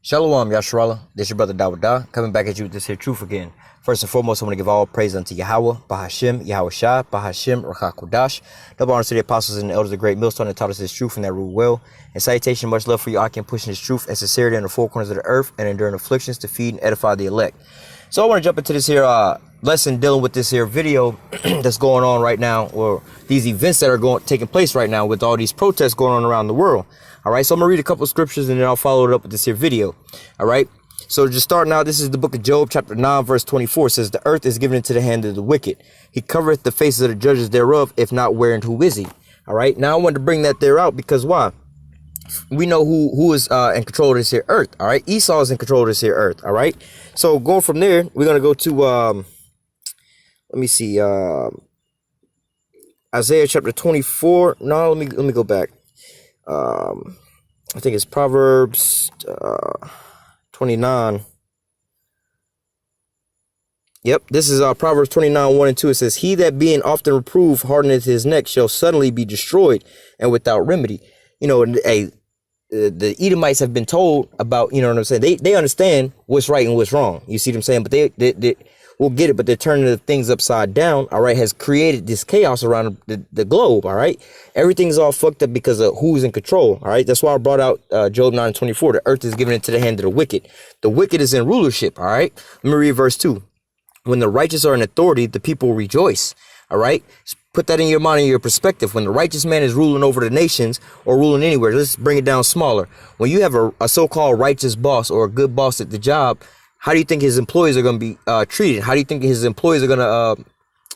Shalom, Yasharallah. This is your brother Dawada, coming back at you with this here truth again. First and foremost, I want to give all praise unto YAHAWAH, BAHASHIM, YAHAWASHI, BAHASHIM, RAKAKUDASH. Double honor to the apostles and the elders of the great millstone that taught us this truth and that rule well. And salutation, much love for you, Akim, pushing this truth and sincerity in the four corners of the earth and enduring afflictions to feed and edify the elect. So I want to jump into this here lesson dealing with this here video that's going on right now, or these events that are taking place right now with all these protests going on around the world. All right, so I'm gonna read a couple of scriptures and then I'll follow it up with this here video. All right, so just starting out, this is the book of Job, chapter 9, verse 24. It says, "The earth is given into the hand of the wicked. He covereth the faces of the judges thereof, if not wherein who is he?" All right, now I wanted to bring that there out because why? We know who is in control of this here earth. All right, Esau is in control of this here earth. All right, so going from there, we're gonna go to let me see, Isaiah chapter 24. No, let me go back. I think it's Proverbs 29. Yep, this is Proverbs 29, 1 and 2. It says, "He that being often reproved hardeneth his neck shall suddenly be destroyed and without remedy." You know, the Edomites have been told about, you know what I'm saying? They understand what's right and what's wrong. You see what I'm saying? But they we'll get it, but they're turning the things upside down, all right, has created this chaos around the globe, all right? Everything's all fucked up because of who's in control, all right? That's why I brought out Job 9:24. The earth is given into the hand of the wicked. The wicked is in rulership, all right? Let me read verse 2. "When the righteous are in authority, the people rejoice," all right? Put that in your mind and your perspective. When the righteous man is ruling over the nations or ruling anywhere, let's bring it down smaller. When you have a so-called righteous boss or a good boss at the job, how do you think his employees are going to be treated? How do you think his employees are going to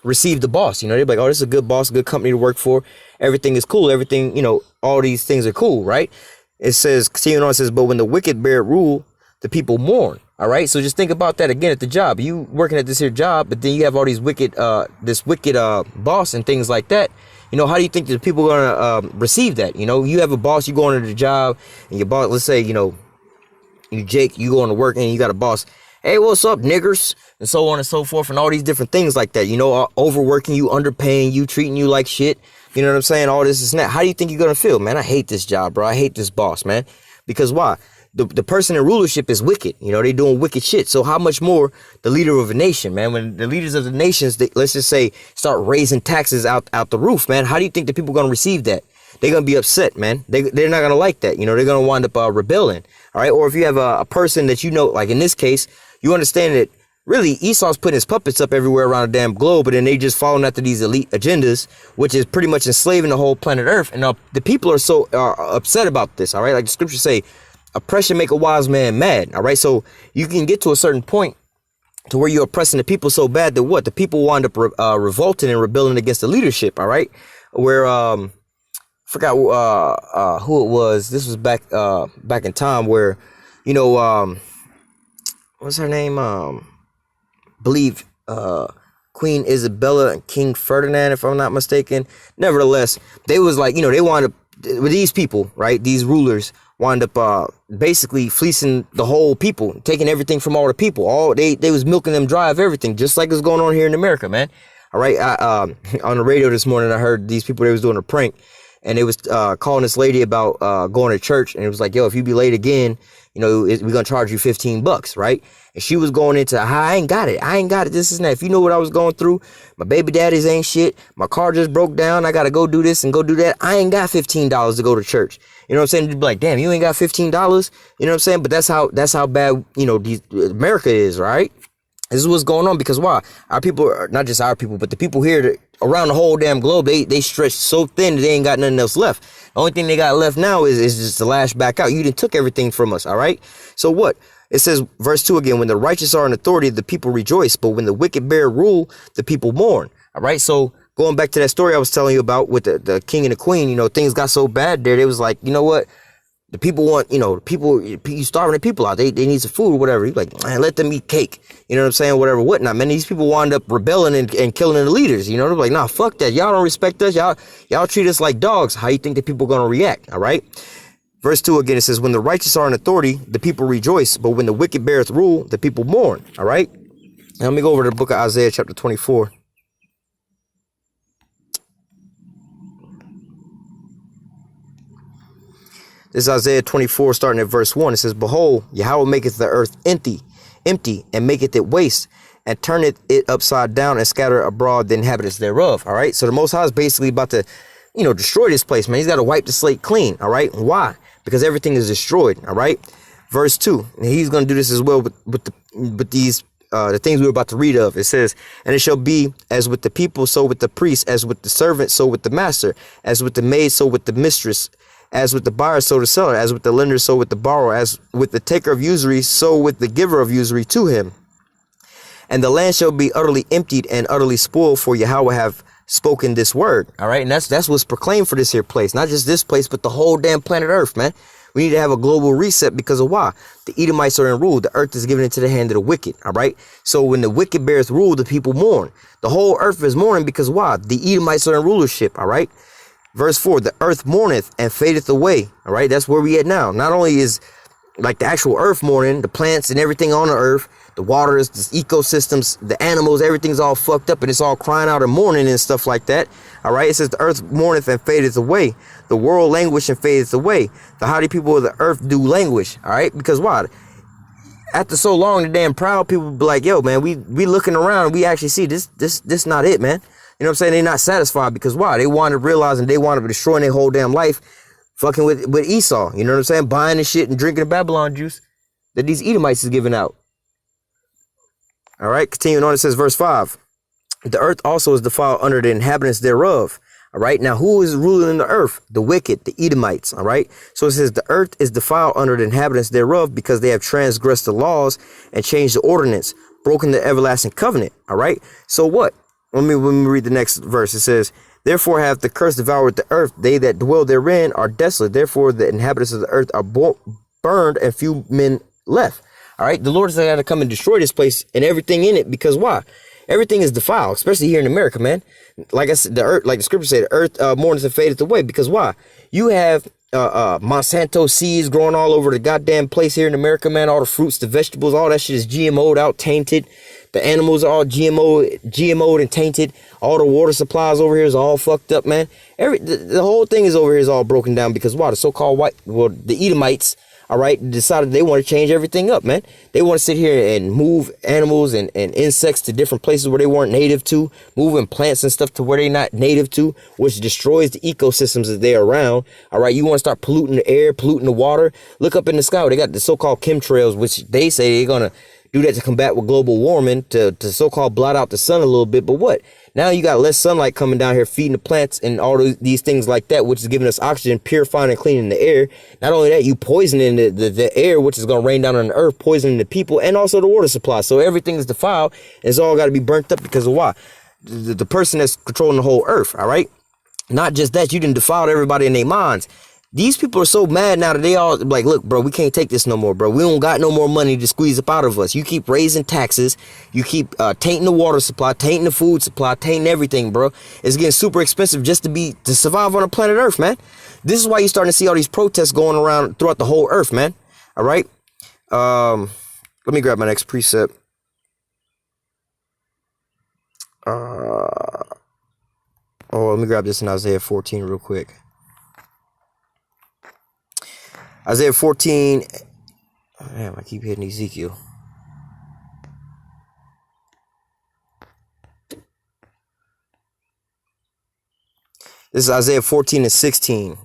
receive the boss? You know, they're like, "Oh, this is a good boss, good company to work for. Everything is cool. Everything, you know, all these things are cool," right? It says, continuing on, it says, "But when the wicked bear rule, the people mourn." All right. So just think about that again at the job. You working at this here job, but then you have all these wicked, this wicked boss and things like that. You know, how do you think the people are going to receive that? You know, you have a boss, you go into the job and your boss, let's say, you know, Jake, you going to work and you got a boss, "Hey, what's up, niggers?" and so on and so forth, and all these different things like that. You know, overworking you, underpaying you, treating you like shit. You know what I'm saying? All this and that. How do you think you're gonna feel? "Man, I hate this job, bro. I hate this boss, man." Because why? The person in rulership is wicked. You know, they doing wicked shit. So how much more the leader of a nation, man? When the leaders of the nations, let's just say, start raising taxes out the roof, man. How do you think the people are gonna receive that? They're going to be upset, man. They're not going to like that. You know, they're going to wind up rebelling. All right. Or if you have a person that, you know, like in this case, you understand that really Esau's putting his puppets up everywhere around the damn globe, but then they just following after these elite agendas, which is pretty much enslaving the whole planet Earth. And the people are so upset about this. All right. Like the scriptures say, oppression make a wise man mad. All right. So you can get to a certain point to where you're oppressing the people so bad that what? The people wind up revolting and rebelling against the leadership. All right. Where, forgot who it was. This was back in time where, you know, what's her name? Believe Queen Isabella and King Ferdinand, if I'm not mistaken. Nevertheless, they was like, you know, they wound up with these people, right? These rulers wind up basically fleecing the whole people, taking everything from all the people. They was milking them dry of everything, just like it's going on here in America, man. All right, on the radio this morning, I heard these people, they was doing a prank. And they was calling this lady about going to church. And it was like, "Yo, if you be late again, you know, we're going to charge you $15, right?" And she was going into, "I ain't got it. This is that. If you know what I was going through, my baby daddies ain't shit. My car just broke down. I got to go do this and go do that. I ain't got $15 to go to church." You know what I'm saying? You'd be like, "Damn, you ain't got $15. You know what I'm saying? But that's how bad, you know, America is, right? This is what's going on because why? Our people, not just our people, but the people here around the whole damn globe, they stretched so thin that they ain't got nothing else left. The only thing they got left now is just to lash back out. You done took everything from us, all right? So what? It says, verse 2 again, "When the righteous are in authority, the people rejoice. But when the wicked bear rule, the people mourn." All right? So going back to that story I was telling you about with the king and the queen, you know, things got so bad there. They was like, you know what? The people want, you know, you starving the people out. They need some food or whatever. You're like, "Man, let them eat cake." You know what I'm saying? Whatever, whatnot. Man, these people wind up rebelling and killing the leaders. You know, they're like, "Nah, fuck that. Y'all don't respect us. Y'all treat us like dogs." How you think the people are going to react? All right. Verse 2 again, it says, "When the righteous are in authority, the people rejoice. But when the wicked beareth rule, the people mourn." All right. Now let me go over to the book of Isaiah chapter 24. This is Isaiah 24, starting at verse 1. It says, Behold, Yahweh maketh the earth empty, and maketh it waste, and turneth it upside down, and scatter abroad the inhabitants thereof. All right. So the Most High is basically about to, destroy this place, man. He's got to wipe the slate clean. All right. Why? Because everything is destroyed. All right. Verse 2. And he's going to do this as well with these the things we were about to read of. It says, and it shall be as with the people, so with the priest, as with the servant, so with the master, as with the maid, so with the mistress, as with the buyer, so the seller, as with the lender, so with the borrower, as with the taker of usury, so with the giver of usury to him. And the land shall be utterly emptied and utterly spoiled, for Yahweh have spoken this word. All right. And that's what's proclaimed for this here place. Not just this place, but the whole damn planet Earth, man. We need to have a global reset because of why? The Edomites are in rule. The earth is given into the hand of the wicked. All right. So when the wicked bears rule, the people mourn. The whole earth is mourning because why? The Edomites are in rulership. All right. Verse 4, the earth mourneth and fadeth away. All right. That's where we at now. Not only is like the actual earth mourning, the plants and everything on the earth, the waters, the ecosystems, the animals, everything's all fucked up and it's all crying out and mourning and stuff like that. All right. It says the earth mourneth and fadeth away. The world languish and fadeth away. The haughty people of the earth do languish. All right. Because why? After so long, the damn proud people be like, yo, man, we looking around and we actually see this not it, man. You know what I'm saying? They're not satisfied because why? They wanted to realize and they wanted to destroy their whole damn life fucking with Esau. You know what I'm saying? Buying the shit and drinking the Babylon juice that these Edomites is giving out. All right. Continuing on, it says verse 5. The earth also is defiled under the inhabitants thereof. All right. Now, who is ruling the earth? The wicked, the Edomites. All right. So it says the earth is defiled under the inhabitants thereof because they have transgressed the laws and changed the ordinance, broken the everlasting covenant. All right. So what? Let me read the next verse. It says, therefore hath the curse devoured the earth. They that dwell therein are desolate. Therefore the inhabitants of the earth are burned and few men left. All right. The Lord is going to come and destroy this place and everything in it because why? Everything is defiled, especially here in America, man. Like I said, the earth, like the scripture said, the earth mourneth and fadeth away because why? You have Monsanto seeds growing all over the goddamn place here in America, man. All the fruits, the vegetables, all that shit is GMO'd out, tainted. The animals are all GMO'd and tainted. All the water supplies over here is all fucked up, man. The whole thing is over here is all broken down because why? The so-called the Edomites, all right, decided they want to change everything up, man. They want to sit here and move animals and insects to different places where they weren't native to, moving plants and stuff to where they're not native to, which destroys the ecosystems that they're around. All right, you want to start polluting the air, polluting the water. Look up in the sky. They got the so-called chemtrails, which they say they're going to do that to combat with global warming, to so-called blot out the sun a little bit. But what? Now you got less sunlight coming down here, feeding the plants and all these things like that, which is giving us oxygen, purifying and cleaning the air. Not only that, you poisoning the air, which is going to rain down on the earth, poisoning the people and also the water supply. So everything is defiled. And it's all got to be burnt up because of why? The person that's controlling the whole earth. All right. Not just that, you didn't defile everybody in their minds. These people are so mad now that they all like, look, bro, we can't take this no more, bro. We don't got no more money to squeeze up out of us. You keep raising taxes. You keep tainting the water supply, tainting the food supply, tainting everything, bro. It's getting super expensive just to survive on the planet Earth, man. This is why you're starting to see all these protests going around throughout the whole earth, man. All right. Let me grab my next precept. Let me grab this in Isaiah 14 real quick. Isaiah 14. Oh, damn, I keep hitting Ezekiel. This is Isaiah 14 and 16.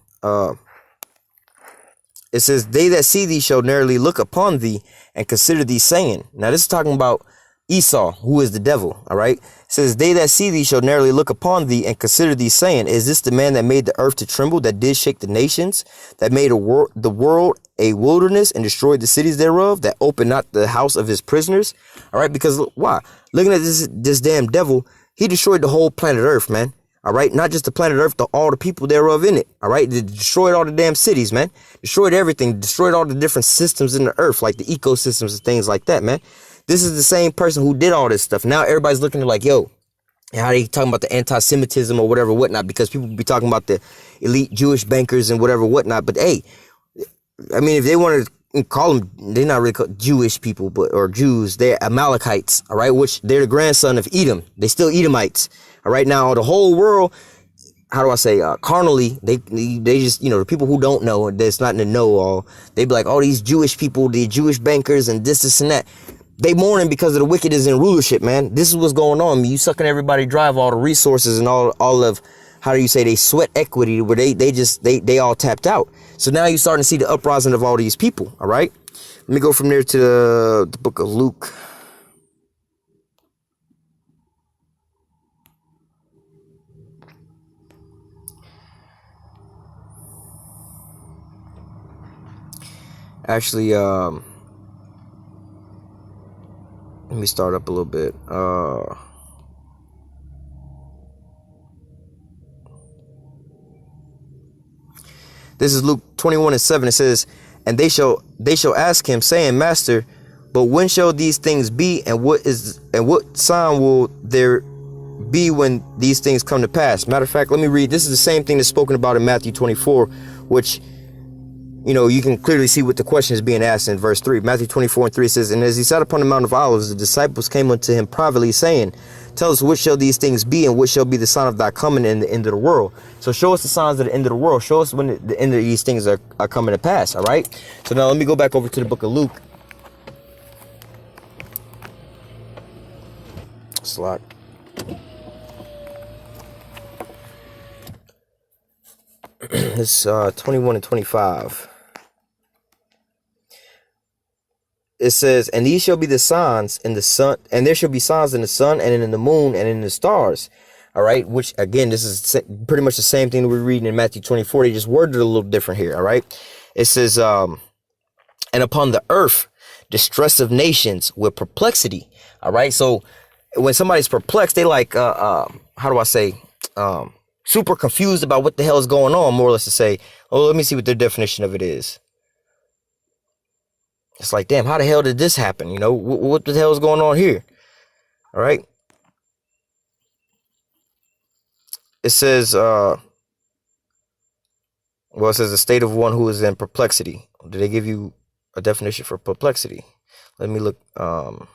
It says, they that see thee shall narrowly look upon thee and consider thee saying. Now this is talking about Esau, who is the devil. All right. It says, they that see thee shall narrowly look upon thee and consider thee saying, is this the man that made the earth to tremble, that did shake the nations, that made the world a wilderness and destroyed the cities thereof, that opened not the house of his prisoners? All right. Because why? Looking at this damn devil, he destroyed the whole planet Earth, man. All right. Not just the planet Earth, but all the people thereof in it. All right. They destroyed all the damn cities, man. Destroyed everything. Destroyed all the different systems in the earth, like the ecosystems and things like that, man. This is the same person who did all this stuff. Now everybody's looking at like, yo, how they talking about the anti-Semitism or whatever, whatnot, because people be talking about the elite Jewish bankers and whatever, whatnot. But hey, I mean, if they want to call them, they're not really called Jewish people, or Jews. They're Amalekites, all right, which they're the grandson of Edom. They still Edomites, all right. Now the whole world, how do I say, carnally, they just, the people who don't know, that's not in the know all, they be like, oh, these Jewish people, the Jewish bankers and this and that. They mourning because of the wicked is in rulership, man. This is what's going on. You sucking everybody dry of all the resources and all of, how do you say, they sweat equity, where they all tapped out. So now you're starting to see the uprising of all these people. All right. Let me go from there to the book of Luke. Actually, let me start up a little bit. This is Luke 21:7. It says, and they shall ask him, saying, Master, but when shall these things be, and what sign will there be when these things come to pass? Matter of fact, let me read. This is the same thing that's spoken about in Matthew 24, which, you can clearly see what the question is being asked in verse 3. Matthew 24:3 says, and as he sat upon the Mount of Olives, the disciples came unto him privately, saying, tell us, what shall these things be, and what shall be the sign of thy coming and the end of the world? So show us the signs of the end of the world. Show us when the end of these things are coming to pass, all right? So now let me go back over to the book of Luke. Slot. It's 21 and 25. It says, and these shall be the signs in the sun, and there shall be signs in the sun and in the moon and in the stars. All right. Which, again, this is pretty much the same thing that we're reading in Matthew 24. They just worded it a little different here. All right. It says, and upon the earth, distress of nations with perplexity. All right. So when somebody's perplexed, they like, how do I say, super confused about what the hell is going on, more or less to say, oh, let me see what their definition of it is. It's like, damn, how the hell did this happen? What the hell is going on here? All right. It says, it says the state of one who is in perplexity. Did they give you a definition for perplexity? Let me look. That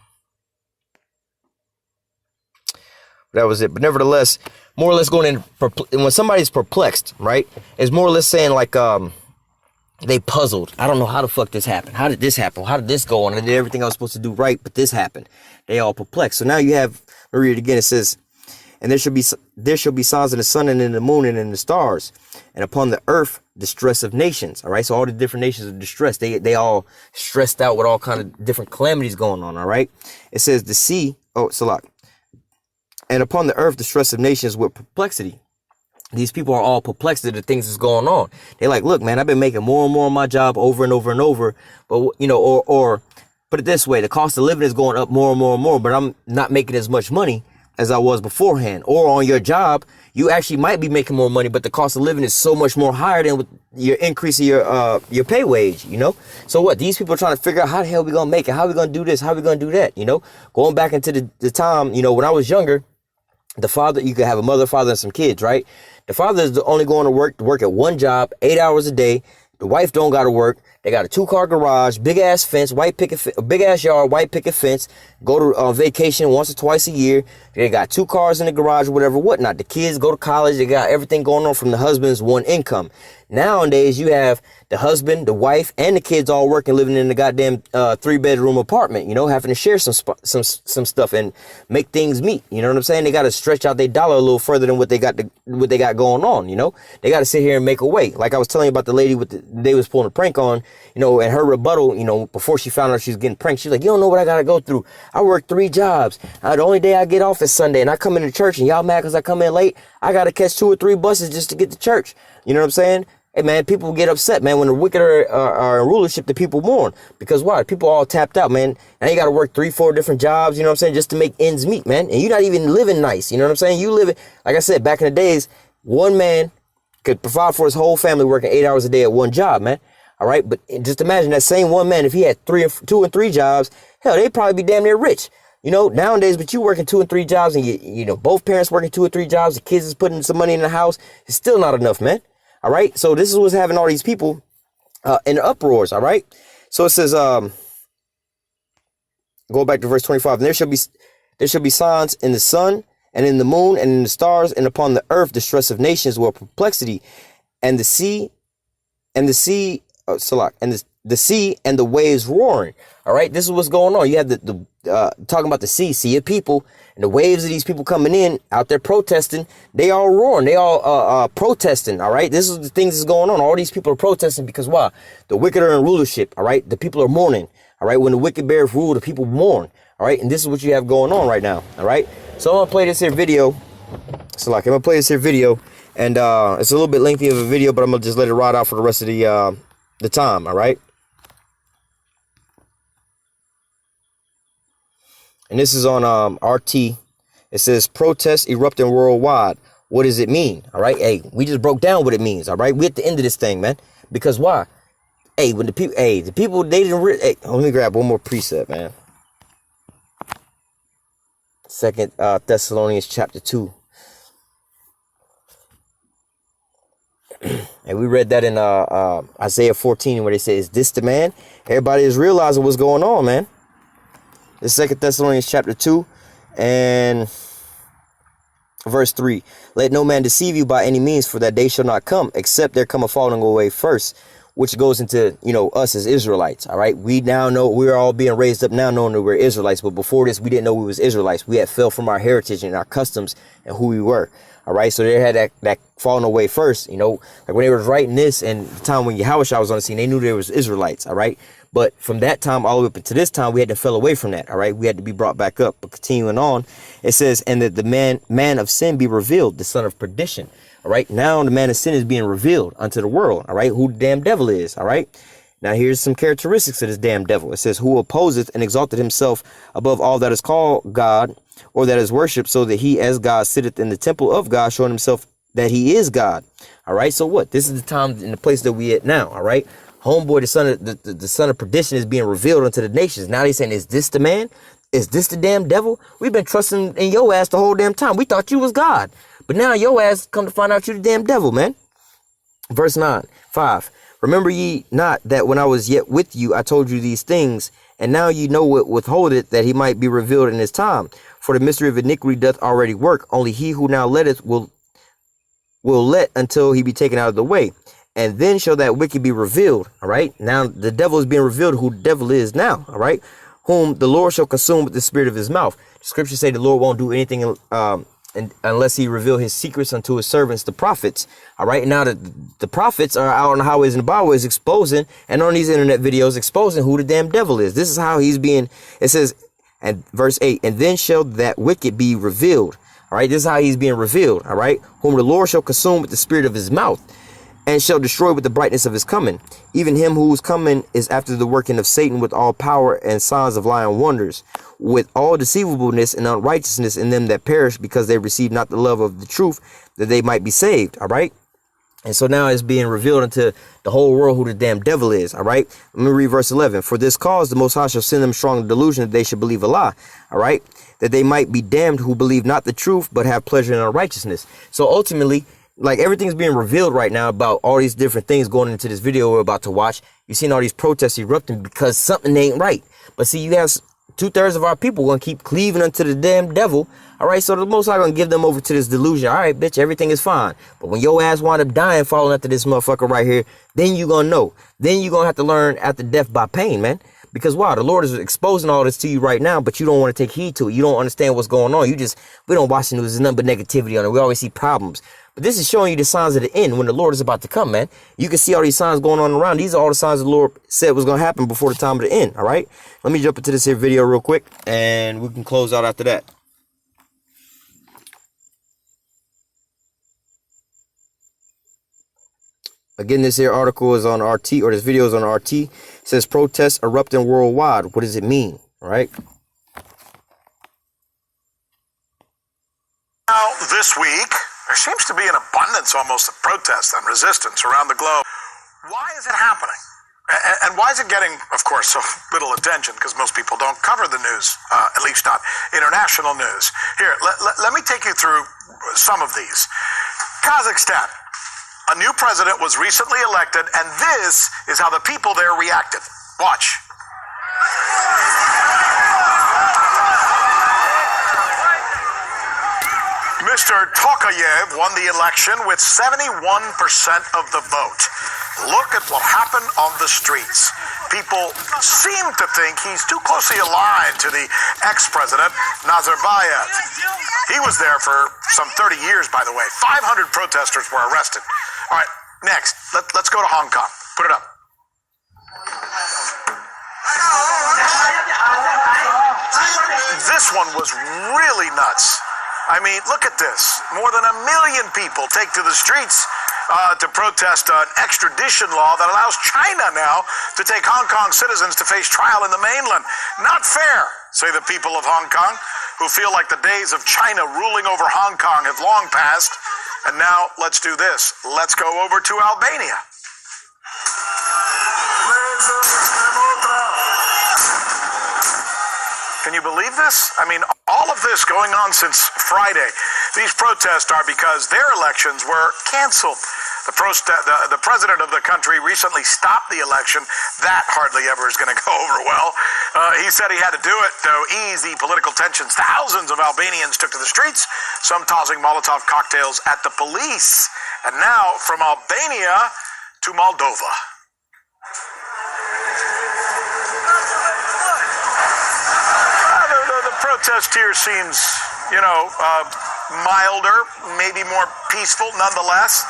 was it. But nevertheless, more or less going in, when somebody's perplexed, right? It's more or less saying like, they puzzled. I don't know how the fuck this happened. How did this happen? How did this go on? I did everything I was supposed to do right, but this happened. They all perplexed. So now you have, let me read it again. It says, and there shall be signs in the sun and in the moon and in the stars, and upon the earth distress of nations. All right. So all the different nations are distressed. They all stressed out with all kind of different calamities going on. All right. It says the sea. Oh, Salat. And upon the earth distress of nations with perplexity. These people are all perplexed at the things that's going on. They're like, look, man, I've been making more and more of my job over and over and over. But, or put it this way, the cost of living is going up more and more and more, but I'm not making as much money as I was beforehand. Or on your job, you actually might be making more money, but the cost of living is so much more higher than with your increase of your pay wage, So what? These people are trying to figure out how the hell we going to make it? How we going to do this? How we going to do that? Going back into the time, when I was younger, the father, you could have a mother, father, and some kids, right? The father is only going to work at one job, 8 hours a day. The wife don't got to work. They got a 2-car garage, big ass fence, big ass yard, white picket fence. Go to vacation once or twice a year. They got 2 cars in the garage, whatever, whatnot. The kids go to college. They got everything going on from the husband's one income. Nowadays, you have the husband, the wife, and the kids all working, living in the goddamn 3-bedroom apartment. having to share some stuff and make things meet. You know what I'm saying? They got to stretch out their dollar a little further than what they got going on. They got to sit here and make a way. Like I was telling you about the lady they was pulling a prank on. And her rebuttal. Before she found out she was getting pranked, she's like, you don't know what I got to go through. I work 3 jobs. The only day I get off is Sunday, and I come into church, and y'all mad because I come in late. I got to catch 2 or 3 buses just to get to church. You know what I'm saying? Hey, man, people get upset, man. When the wicked are in rulership, the people mourn. Because why? People all tapped out, man. Now you got to work 3-4 different jobs, just to make ends meet, man. And you're not even living nice. You know what I'm saying? You live it, like I said, back in the days, one man could provide for his whole family working 8 hours a day at one job, man. All right. But just imagine that same one man, if he had 2 and 3 jobs, hell, they'd probably be damn near rich. Nowadays, but you working 2 and 3 jobs, and both parents working 2 or 3 jobs, the kids is putting some money in the house. It's still not enough, man. All right. So this is what's having all these people in uproars. All right. So it says, go back to verse 25. And there shall be signs in the sun and in the moon, and in the stars, and upon the earth distress of nations were perplexity, and the sea, the sea and the waves roaring. All right, this is what's going on. You have the talking about the sea of people, and the waves of these people coming in out there protesting. They all roaring, they all protesting. All right, this is the things that's going on. All these people are protesting because why? The wicked are in rulership. All right, the people are mourning. All right, when the wicked bears rule, the people mourn. All right, and this is what you have going on right now. All right, so I'm gonna play this here video. I'm gonna play this here video, and it's a little bit lengthy of a video, but I'm gonna just let it ride out for the rest of the time. All right. And this is on RT. It says protests erupting worldwide. What does it mean? All right. Hey, we just broke down what it means. All right. We at the end of this thing, man. Because why? Hey, when the people, they didn't. Hey, let me grab one more precept, man. 2 Thessalonians chapter 2. And we read that in Isaiah 14, where they say, "Is this the man?" Everybody is realizing what's going on, man. The 2 Thessalonians chapter 2 and verse 3. "Let no man deceive you by any means, for that day shall not come, except there come a falling away first," which goes into, us as Israelites. All right. We now know we're all being raised up now knowing that we're Israelites. But before this, we didn't know we was Israelites. We had fell from our heritage and our customs and who we were. All right. So they had that falling away first, like when they was writing this and the time when YAHAWASHI was on the scene, they knew there was Israelites. All right. But from that time all the way up to this time, we had to fell away from that. All right. We had to be brought back up. But continuing on, it says, "And that the man of sin be revealed, the son of perdition." All right. Now the man of sin is being revealed unto the world. All right. Who the damn devil is. All right. Now here's some characteristics of this damn devil. It says, "Who opposeth and exalted himself above all that is called God, or that is worshipped, so that he as God sitteth in the temple of God, showing himself that he is God." All right. So what? This is the time and the place that we at now. All right. Homeboy, the son of perdition is being revealed unto the nations. Now they saying, is this the man? Is this the damn devil? We've been trusting in your ass the whole damn time. We thought you was God. But now your ass come to find out you the damn devil, man. Verse 5. "Remember ye not that when I was yet with you, I told you these things, and now ye know what withholdeth, that he might be revealed in his time. For the mystery of iniquity doth already work. Only he who now letteth will let until he be taken out of the way. And then shall that wicked be revealed." All right. Now the devil is being revealed, who the devil is now. All right. "Whom the Lord shall consume with the spirit of his mouth." The scriptures say the Lord won't do anything unless he reveal his secrets unto his servants, the prophets. All right. Now the prophets are out on the highways and the byways exposing, and on these internet videos exposing who the damn devil is. This is how he's being. It says, and verse 8, "And then shall that wicked be revealed." All right. This is how he's being revealed. All right. "Whom the Lord shall consume with the spirit of his mouth, and shall destroy with the brightness of his coming. Even him whose coming is after the working of Satan, with all power and signs of lying wonders, with all deceivableness and unrighteousness in them that perish, because they receive not the love of the truth, that they might be saved." All right. And so now it's being revealed unto the whole world who the damn devil is. All right. Let me read verse 11. "For this cause the Most High shall send them strong delusion, that they should believe a lie." All right. "That they might be damned who believe not the truth, but have pleasure in unrighteousness." So ultimately, like, everything's being revealed right now about all these different things going into this video we're about to watch. You've seen all these protests erupting because something ain't right. But see, you have 2/3 of our people going to keep cleaving unto the damn devil. All right, so the Most High going to give them over to this delusion. All right, bitch, everything is fine. But when your ass wind up dying, falling after this motherfucker right here, then you going to know. Then you going to have to learn after death by pain, man. Because why? The Lord is exposing all this to you right now, but you don't want to take heed to it. You don't understand what's going on. We don't watch the news. There's nothing but negativity on it. We always see problems. But this is showing you the signs of the end when the Lord is about to come, man. You can see all these signs going on around. These are all the signs the Lord said was going to happen before the time of the end. All right. Let me jump into this here video real quick, and we can close out after that. Again, this here article is on RT, or this video is on RT. It says protests erupting worldwide. What does it mean? All right. Now, this week, there seems to be an abundance almost of protests and resistance around the globe. Why is it happening? And why is it getting, of course, so little attention? Because most people don't cover the news, at least not international news. Here, let me take you through some of these. Kazakhstan. A new president was recently elected, and this is how the people there reacted. Watch. Mr. Tokayev won the election with 71% of the vote. Look at what happened on the streets. People seem to think he's too closely aligned to the ex-president, Nazarbayev. He was there for some 30 years, by the way. 500 protesters were arrested. All right, next, let's go to Hong Kong. Put it up. This one was really nuts. I mean, look at this. More than 1 million people take to the streets to protest an extradition law that allows China now to take Hong Kong citizens to face trial in the mainland. Not fair, say the people of Hong Kong, who feel like the days of China ruling over Hong Kong have long passed. And now let's do this. Let's go over to Albania. Can you believe this? I mean, all of this going on since Friday. These protests are because their elections were canceled. The president of the country recently stopped the election. That hardly ever is going to go over well. He said he had to do it to ease the political tensions. Thousands of Albanians took to the streets, some tossing Molotov cocktails at the police. And now from Albania to Moldova. The protest here seems, milder, maybe more peaceful nonetheless.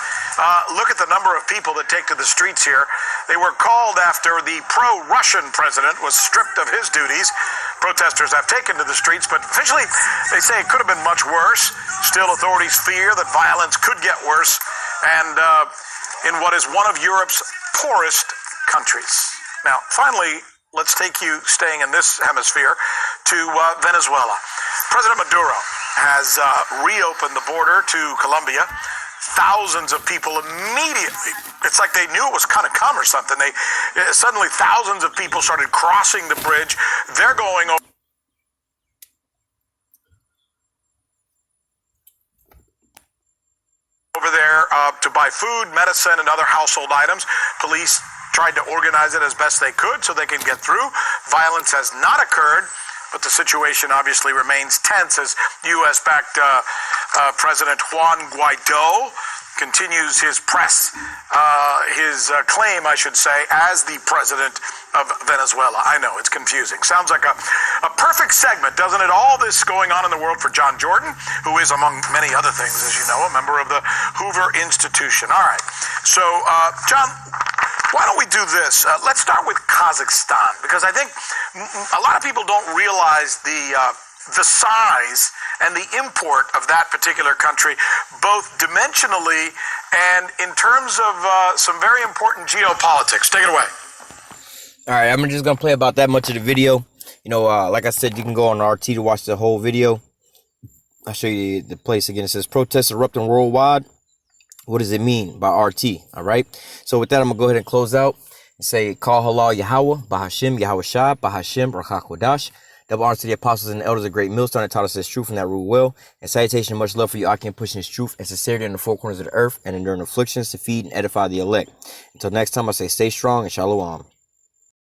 Look at the number of people that take to the streets here. They were called after the pro-Russian president was stripped of his duties. Protesters have taken to the streets, but officially they say it could have been much worse. Still, authorities fear that violence could get worse, and in what is one of Europe's poorest countries. Now, finally, let's take you, staying in this hemisphere, to Venezuela. President Maduro has reopened the border to Colombia. Thousands of people immediately, it's like they knew it was kind of come or something. Suddenly thousands of people started crossing the bridge. They're going over there to buy food, medicine, and other household items. Police tried to organize it as best they could so they can get through. Violence has not occurred, but the situation obviously remains tense as U.S.-backed President Juan Guaido continues his claim, I should say, as the president of Venezuela. I know, it's confusing. Sounds like a perfect segment, doesn't it? All this going on in the world for John Jordan, who is, among many other things, as you know, a member of the Hoover Institution. All right. So, John, why don't we do this? Let's start with Kazakhstan, because I think a lot of people don't realize the size and the import of that particular country, both dimensionally and in terms of some very important geopolitics. Take it away. All right, I'm just going to play about that much of the video. Like I said, you can go on RT to watch the whole video. I'll show you the place again. It says, protests erupting worldwide. What does it mean by RT? All right. So with that, I'm going to go ahead and close out and say, call halal YAHAWAH, BAHASHIM, YAHAWASHI, BAHASHIM, RAKHAKWADASH. Double honor to the apostles and the elders of Great Millstone that taught us this truth and that rule well. And salutation and much love for you, Akim, pushing this truth and sincerity in the four corners of the earth and enduring afflictions to feed and edify the elect. Until next time, I say stay strong and shalom.